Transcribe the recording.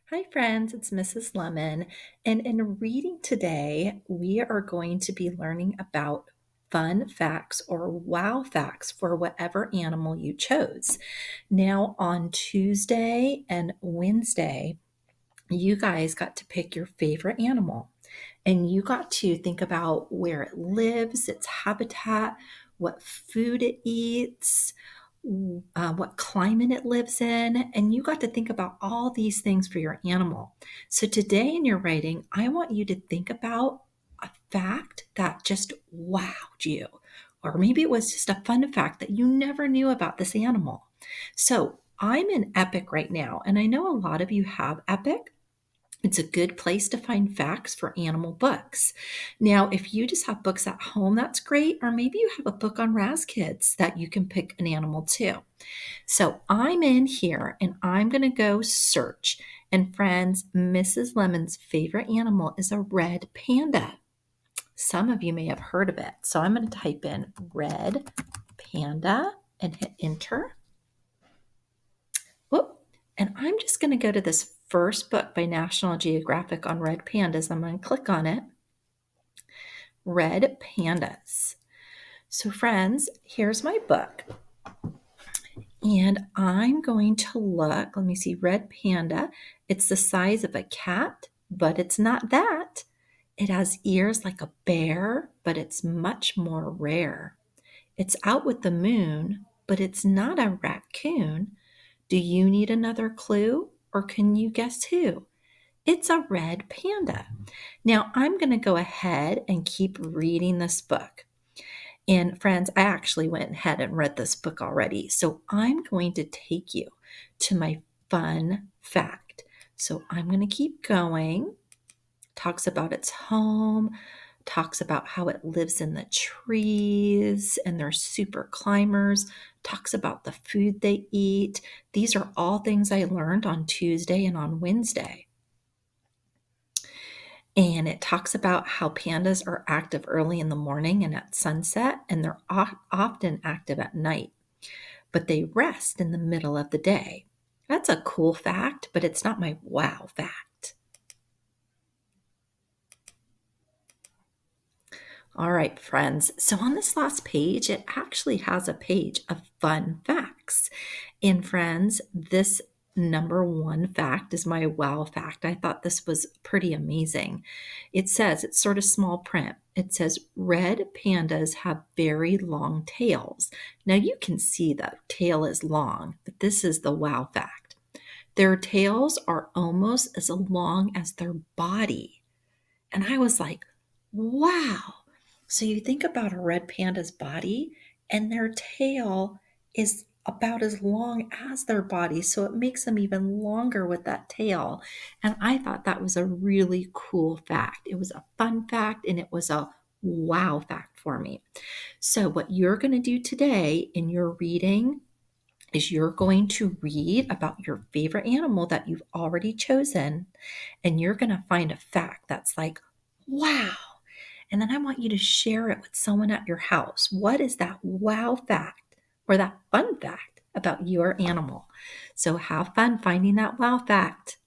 Hi, friends, it's Mrs. Lemon. And in reading today, we are going to be learning about fun facts or wow facts for whatever animal you chose. Now, on Tuesday and Wednesday, you guys got to pick your favorite animal and you got to think about where it lives, its habitat, what food it eats, what climate it lives in, and you got to think about all these things for your animal. So today in your writing, I want you to think about a fact that just wowed you, or maybe it was just a fun fact that you never knew about this animal. So I'm in Epic right now, and I know a lot of you have Epic. It's a good place to find facts for animal books. Now, if you just have books at home, that's great. Or maybe you have a book on Raz Kids that you can pick an animal too. So I'm in here and I'm going to go search. And friends, Mrs. Lemon's favorite animal is a red panda. Some of you may have heard of it. So I'm going to type in red panda and hit enter. Whoop. And I'm just going to go to this first book by National Geographic on red pandas. I'm going to click on it. Red pandas. So, friends, here's my book. And I'm going to look. Let me see. Red panda. It's the size of a cat, but it's not that. It has ears like a bear, but it's much more rare. It's out with the moon, but it's not a raccoon. Do you need another clue, or can you guess who? It's a red panda. Now, I'm going to go ahead and keep reading this book. And friends, I actually went ahead and read this book already. So I'm going to take you to my fun fact. So I'm going to keep going. Talks about its home, talks about how it lives in the trees and they're super climbers, talks about the food they eat. These are all things I learned on Tuesday and on Wednesday. And it talks about how pandas are active early in the morning and at sunset, and they're often active at night, but they rest in the middle of the day. That's a cool fact, but it's not my wow fact. All right, friends. So on this last page, it actually has a page of fun facts. And friends, this number one fact is my wow fact. I thought this was pretty amazing. It says, it's sort of small print. It says, red pandas have very long tails. Now you can see the tail is long, but this is the wow fact. Their tails are almost as long as their body. And I was like, wow. So you think about a red panda's body, and their tail is about as long as their body. So it makes them even longer with that tail. And I thought that was a really cool fact. It was a fun fact and it was a wow fact for me. So, what you're going to do today in your reading is you're going to read about your favorite animal that you've already chosen, and you're going to find a fact that's like, wow. And then I want you to share it with someone at your house. What is that wow fact or that fun fact about your animal? So have fun finding that wow fact.